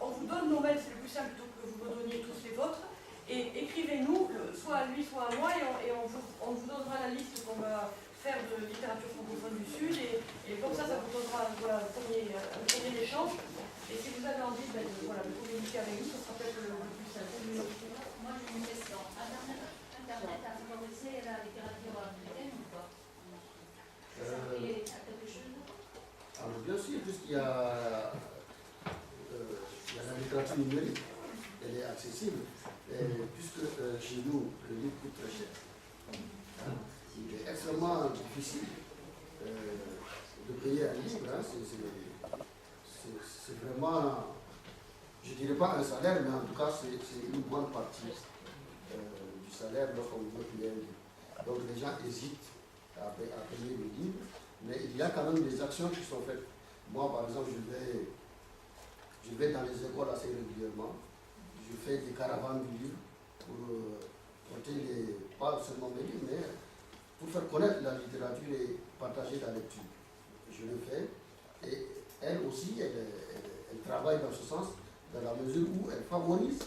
on vous donne nos mails, c'est le plus simple plutôt que vous me donniez tous les vôtres, et écrivez-nous, soit à lui, soit à moi, et on vous donnera la liste qu'on va faire de littérature francophone du Sud, et comme ça vous donnera voilà, un premier échange. Et si vous avez envie de communiquer avec nous, ce sera peut-être le plus simple. Moi j'ai une question. Internet a favorisé la littérature africaine ou pas? Ça a créé quelque chose? Alors bien sûr, puisqu'il y a la littérature numérique, elle est accessible, puisque chez nous, le livre coûte très cher. Il est extrêmement difficile de payer un livre. C'est vraiment, je ne dirais pas un salaire, mais en tout cas, c'est une bonne partie du salaire lorsqu'on veut payer un livre. Donc les gens hésitent à payer le livre, mais il y a quand même des actions qui sont faites. Moi, par exemple, je vais dans les écoles assez régulièrement. Je fais des caravanes du livre pour porter pas seulement mes livres, mais pour faire connaître la littérature et partager la lecture. Je le fais. Et elle aussi, elle travaille dans ce sens, dans la mesure où elle favorise,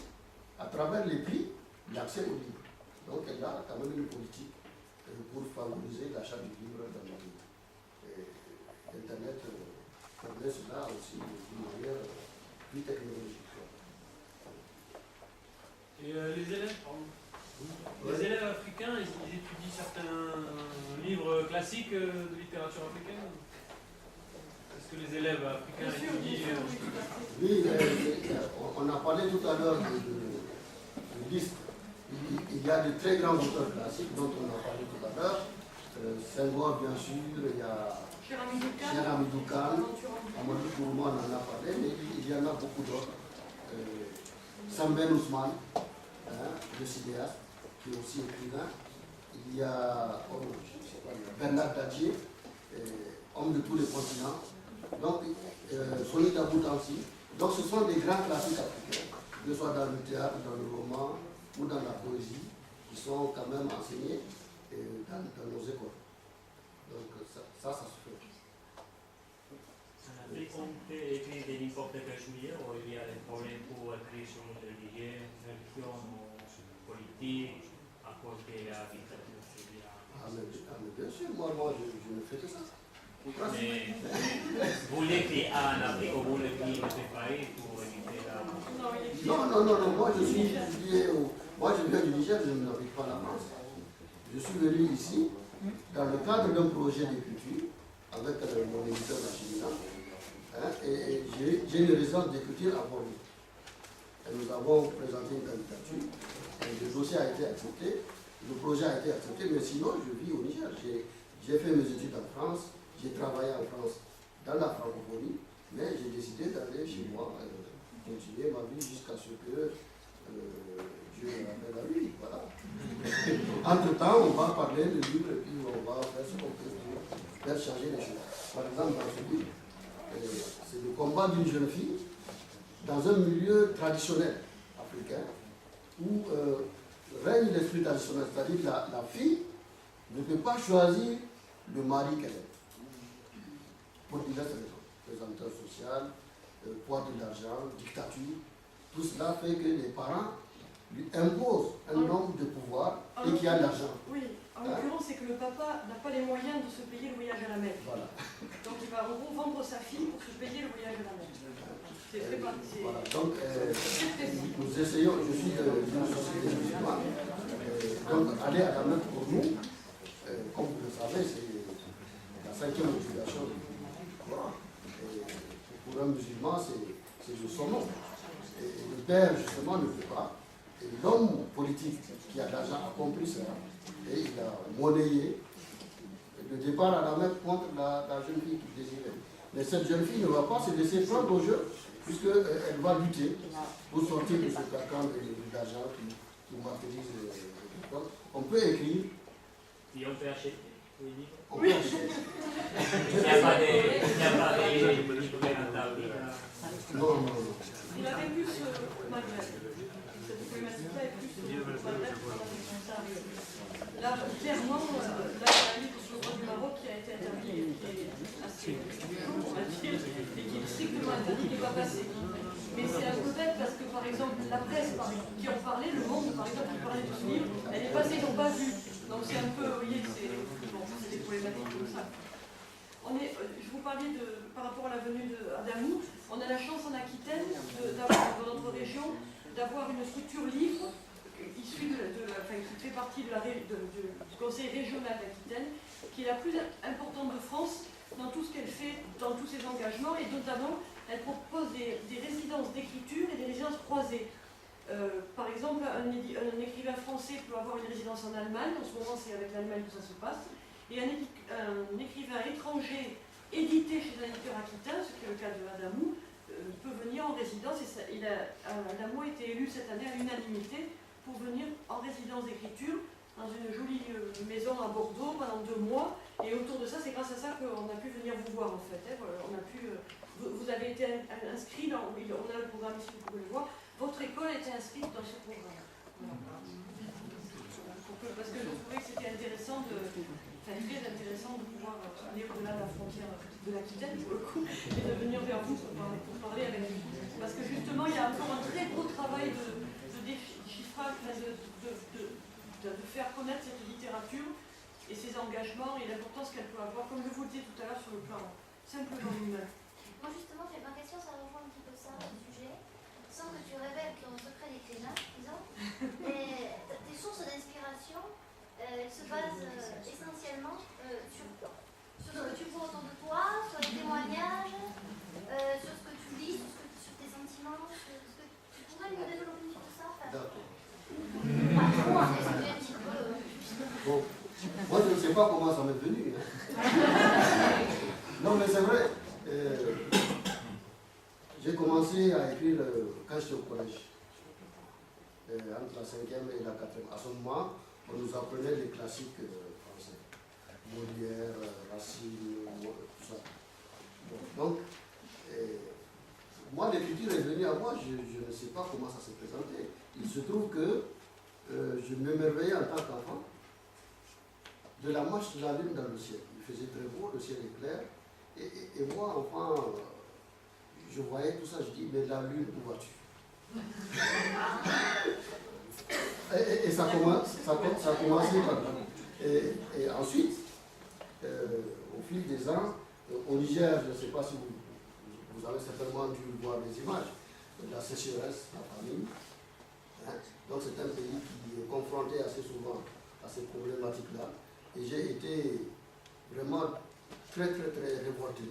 à travers les prix, l'accès au livre. Donc elle a quand même une politique pour favoriser l'achat du livre dans le livre. Internet permet cela aussi d'une manière plus technologique. Et les élèves africains, ils étudient certains livres classiques de littérature africaine? Est-ce que les élèves africains étudient Oui, on a parlé tout à l'heure de liste. Il y a de très grands auteurs classiques dont on a parlé tout à l'heure. Senghor, bien sûr, il y a Cher Hamidou Kane, Amadou Kourouma, on en a parlé, mais il y en a beaucoup d'autres. Samben Ousmane, le cinéaste, qui est aussi écrivain. Il y a Bernard Dadier, homme de tous les continents. Donc, Soni Taboutansi. Donc, ce sont des grands classiques africains, que ce soit dans le théâtre, dans le roman ou dans la poésie, qui sont quand même enseignés dans nos écoles. Donc, ça se fait. En Afrique, on peut écrire de n'importe quel sujet, ou il y a des problèmes pour écrire sur notre religion ou politique à cause de la dictature. Mais bien sûr, moi je ne fais que ça. Mais vous l'écrivez en Afrique ou vous l'écrivez dans ce pays pour éviter la... Non, moi je suis lié Moi je viens du Niger, je n'habite pas la France. Je suis venu ici dans le cadre d'un projet d'écriture avec mon éditeur Machina. Et j'ai une résidence d'écriture à Bordeaux. Et nous avons présenté une candidature. Et le dossier a été accepté. Le projet a été accepté, mais sinon je vis au Niger. J'ai fait mes études en France. J'ai travaillé en France dans la francophonie, mais j'ai décidé d'aller chez moi, continuer ma vie jusqu'à ce que Dieu me rappelle à lui. Voilà. Entre-temps, on va parler de livre et puis on va faire ce qu'on peut pour faire changer les choses. Par exemple, dans ce livre, c'est le combat d'une jeune fille dans un milieu traditionnel africain où règne l'esprit traditionnel, c'est-à-dire que la fille ne peut pas choisir le mari qu'elle est. Pour diverses raisons. Présenteur social, poids de l'argent, dictature, tout cela fait que les parents lui imposent un nombre de pouvoir et qui a de l'argent. Oui, en l'occurrence, c'est que le papa n'a pas les moyens de se payer le voyage à la mer. Voilà. Donc il va vendre sa fille pour se payer le voyage à la mer. C'est très pratique. Voilà. Donc, nous essayons, je suis d'une société musulmane, donc aller à la mer pour nous, comme vous le savez, c'est la 5e obligation du Coran. Pour un musulman, c'est de son nom. Et le père, justement, ne peut pas. Et l'homme politique qui a de l'argent a compris cela. Et il a monnayé le départ à la main contre la jeune fille qu'il désirait. Mais cette jeune fille ne va pas se laisser prendre au jeu, puisqu'elle va lutter pour sortir de ce carcan d'argent qui martyrise les gens. On peut écrire. Et on peut acheter. On peut acheter. Il n'y a pas de livres rentables. Non, non, non. Il avait plus Maghreb. Cette problématique-là est plus Maghreb qu'on avait vu ça. Là, clairement, là, il y a un livre sur le droit du Maroc qui a été établi, qui est assez chaud, on va dire, et qui est strictement interdit, qui n'est pas passé. Mais c'est un peu bête parce que, par exemple, la presse qui en parlait, Le Monde, par exemple, qui parlait de ce livre, elle est passée, ils n'ont pas vu. Donc c'est un peu, vous voyez, c'est des problématiques comme ça. Je vous parlais par rapport à la venue d'Adamou, on a la chance en Aquitaine, dans notre région, d'avoir une structure libre issue qui fait partie du conseil régional d'Aquitaine, qui est la plus importante de France dans tout ce qu'elle fait, dans tous ses engagements, et notamment, elle propose des résidences d'écriture et des résidences croisées. Par exemple, un écrivain français peut avoir une résidence en Allemagne, en ce moment c'est avec l'Allemagne que ça se passe, et un écrivain étranger édité chez un éditeur aquitain, ce qui est le cas de Adamou, peut venir en résidence, et Adamou a été élu cette année à l'unanimité pour venir en résidence d'écriture dans une jolie maison à Bordeaux pendant 2 mois, et autour de ça, c'est grâce à ça qu'on a pu venir vous voir en fait. Vous avez été inscrit on a le programme ici, vous pouvez le voir, votre école était inscrite dans ce programme. Voilà. Parce que je trouvais que c'était intéressant très intéressant de pouvoir aller au-delà de la frontière de l'Aquitaine, pour le coup, et de venir vers vous pour parler avec vous. Parce que justement, il y a encore un très gros travail de déchiffrage, de faire connaître cette littérature et ses engagements et l'importance qu'elle peut avoir, comme je vous le disais tout à l'heure, sur le plan simplement humain. Moi justement, ma question, ça rejoint un petit peu ça, le sujet, sans que tu révèles ton secret d'écrivain, disons, mais tes sources d'inspiration, elles se basent essentiellement sur ce que tu vois autour de toi, sur les témoignages, sur ce que tu lis, sur tes sentiments, tu pourrais nous développer un petit peu ça, D'accord. Pas trop, expliquer un petit peu. Bon, moi je ne sais pas comment ça m'est venu. Non, mais c'est vrai. J'ai commencé à écrire quand j'étais au collège, entre la 5e et la 4e. À ce moment, on nous apprenait les classiques français. Molière, Racine, tout ça. Bon, donc, moi, l'écriture est venue à moi, je ne sais pas comment ça s'est présenté. Il se trouve que je m'émerveillais en tant qu'enfant de la marche de la lune dans le ciel. Il faisait très beau, le ciel est clair. Et moi, enfant, je voyais tout ça, je dis, mais la lune, où vas-tu? Et ça commençait par là. Et ensuite, au fil des ans, au Niger, je ne sais pas si vous avez certainement dû voir les images, de la sécheresse, la famine. Donc c'est un pays qui est confronté assez souvent à ces problématiques-là. Et j'ai été vraiment très révolté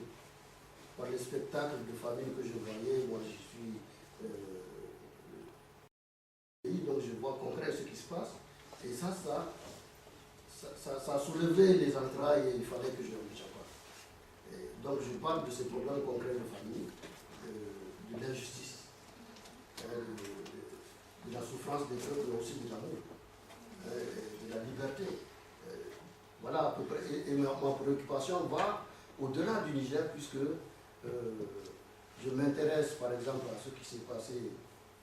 par les spectacles de famille que je voyais. Moi, je suis pays, donc je vois concrètement ce qui se passe. Et ça a soulevé les entrailles et il fallait que je réfléchisse. Donc je parle de ces problèmes concrets de famille, de l'injustice, de la souffrance des peuples, mais aussi de l'amour, de la liberté. Voilà à peu près. Et ma préoccupation va au-delà du Niger, puisque je m'intéresse par exemple à ce qui s'est passé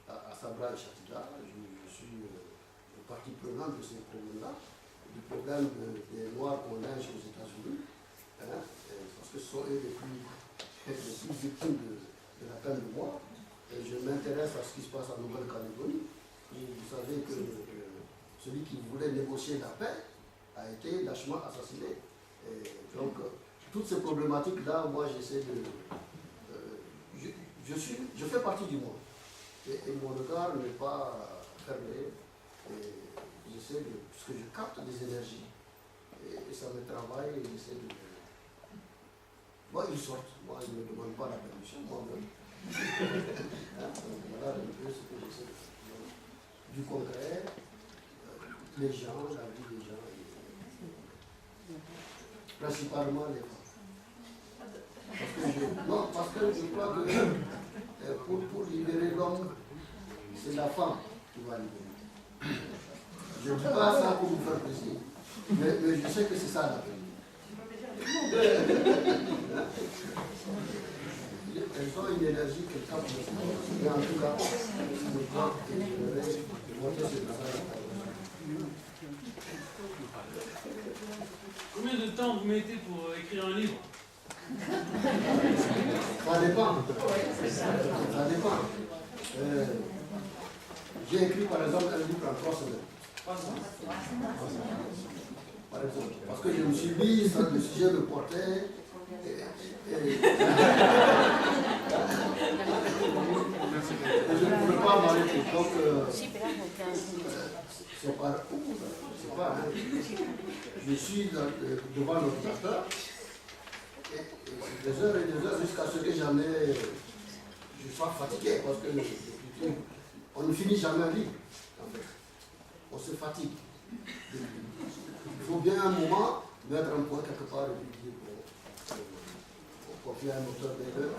à Sabra et Chatila. Je suis partie prenante de ces problèmes-là, du problème des Noirs qu'on lynche aux États-Unis, parce que ce sont eux les plus victimes de la peine de mort. Et je m'intéresse à ce qui se passe en Nouvelle-Calédonie. Vous savez que celui qui voulait négocier la paix a été lâchement assassiné. Et donc, toutes ces problématiques-là, moi, j'essaie de... je fais partie du monde. Et mon regard n'est pas fermé. Et j'essaie de... Puisque je capte des énergies. Et ça me travaille et j'essaie de... Moi, ils sortent. Moi, ils ne me demandent pas la permission, moi-même. Voilà un peu ce que j'essaie de faire. Du concret, les gens, la vie des gens, principalement les femmes. Parce que je crois que pour libérer l'homme, c'est la femme qui va libérer. Je ne dis pas ça pour vous faire plaisir, mais je sais que c'est ça la vérité. Elles ont une énergie que quand mais en tout cas, je crois que je vais montrer ce travail. Combien de temps vous mettez pour écrire un livre? Ça dépend. Ça dépend. J'ai écrit par exemple un livre en 3 semaines. Par exemple, parce que je me suis mis, ça, le sujet me portait. Et je ne pouvais pas m'arrêter. Donc, c'est pas. Je suis devant l'ordinateur. Et des heures et des heures jusqu'à ce que je sois fatigué, parce que on ne finit jamais un livre, en fait. On se fatigue. Il faut bien un moment mettre un point quelque part et puis dire pour faire un auteur.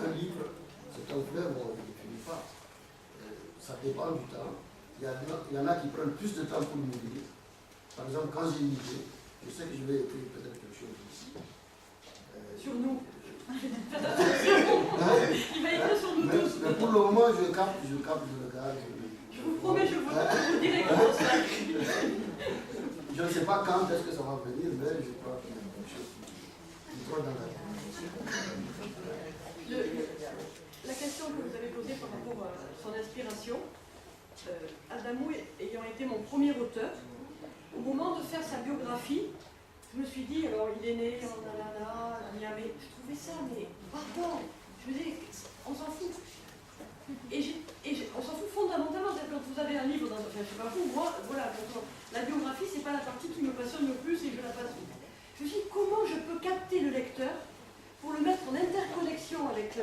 Un livre, c'est un fleuve, on ne finit pas. Ça dépend du temps. Il y en a qui prennent plus de temps pour me lire. Par exemple, quand j'ai une idée, je sais que je vais écrire peut-être quelque chose ici. Sur nous. Il va écrire sur nous tous. Mais pour le moment, je capte, je regarde. Je vous promets, je vous dirai comment ça. Je ne sais pas quand est-ce que ça va venir, mais je crois qu'il y a quelque chose qui croit dans la tête. La question que vous avez posée par rapport à son inspiration, Adamou ayant été mon premier auteur, au moment de faire sa biographie, je me suis dit, alors il est né en Alana, à Miami, je trouvais ça, mais pardon, je me disais, on s'en fout. On s'en fout fondamentalement, c'est-à-dire quand vous avez un livre, enfin je sais pas vous, moi, voilà, la biographie, c'est pas la partie qui me passionne le plus et je la passe vite. Je me suis dit, comment je peux capter le lecteur pour le mettre en interconnexion avec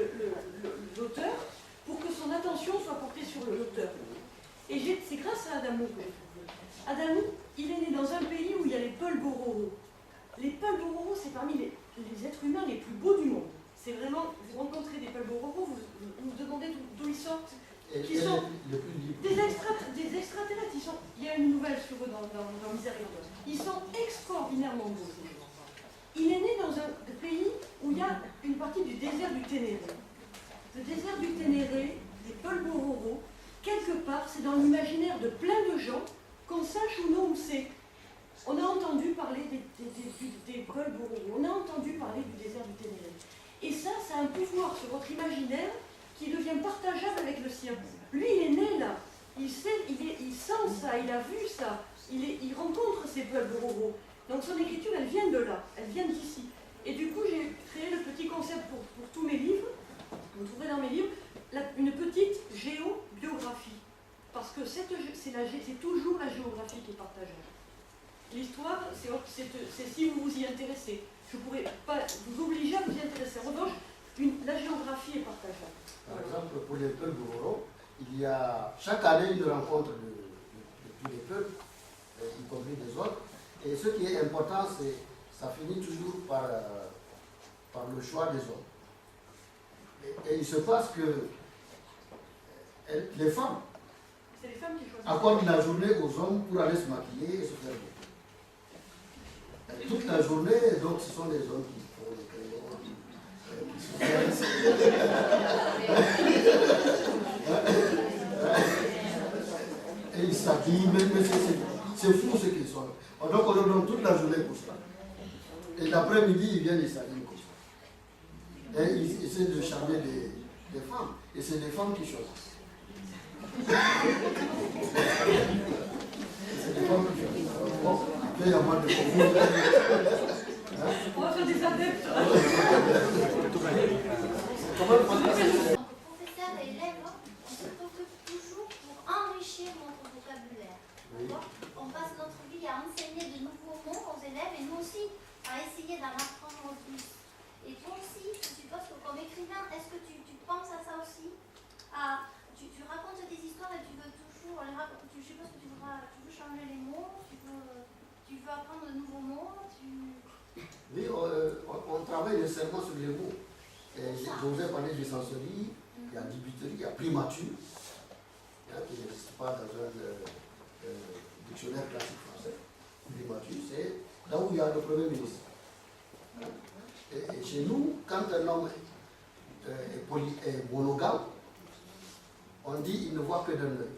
l'auteur, pour que son attention soit portée sur l'auteur. Et c'est grâce à Adamou que j'ai trouvé. Adamou, il est né dans un pays où il y a les Peul Bororo. Les Peul Bororo, c'est parmi les êtres humains les plus beaux du monde. C'est vraiment, vous rencontrez des Peul Bororo, vous vous demandez d'où ils sortent. Qui sont des extraterrestres. Il y a une nouvelle sur eux dans Miséricorde. Ils sont extraordinairement beaux. Il est né dans un pays où il y a une partie du désert du Ténéré. Le désert du Ténéré, des Peul Bororo, quelque part, c'est dans l'imaginaire de plein de gens, qu'on sache ou non où c'est. On a entendu parler des Peul Bororo, on a entendu parler du désert du Ténéré. Et ça a un pouvoir sur votre imaginaire qui devient partageable avec le sien. Lui, il est né là, il sait, il sent ça, il a vu ça, il rencontre ces Peul Bororo. Donc son écriture, elle vient de là, elle vient d'ici. Et du coup, j'ai créé le petit concept pour tous mes livres. Vous trouverez dans mes livres une petite géobiographie. Parce que c'est toujours la géographie qui est partagée. L'histoire, c'est si vous vous y intéressez. Je ne pourrais pas vous obliger à vous y intéresser. En revanche, la géographie est partagée. Par exemple, pour les Peul Bororo, il y a chaque année une rencontre de tous les peuples, y compris des autres. Et ce qui est important, c'est ça finit toujours par le choix des hommes. Et il se passe que les femmes C'est les femmes qui choisissent. accordent la journée aux hommes pour aller se maquiller et se faire beau. Toute la journée, donc, ce sont les hommes qui font les crayons, et ils s'habillent, mais c'est fou ce qu'ils sont. Donc on leur donne toute la journée pour ça. Et l'après-midi, ils viennent et s'habillent comme ça. Et ils essaient de charmer des femmes. Et c'est les femmes qui choisissent. C'est les femmes qui choisissent. Bon, après, il y a moins de concours. On va faire des adeptes. Comment Professeur et élève, on se préoccupe toujours pour enrichir notre vocabulaire. On passe notre vie à enseigner de nouveaux mots aux élèves et nous aussi à essayer d'en apprendre plus. Et toi aussi, je suppose que comme écrivain, est-ce que tu penses à ça aussi? peux apprendre de nouveaux mots. Oui, on travaille nécessairement sur les mots. Je vous ai parlé de sensorie, il y a débuterie, il y a primature, qui n'existe pas dans un dictionnaire classique français. Primature, c'est là où il y a le Premier ministre. Et chez nous, quand un homme est monogame, on dit il ne voit que d'un œil.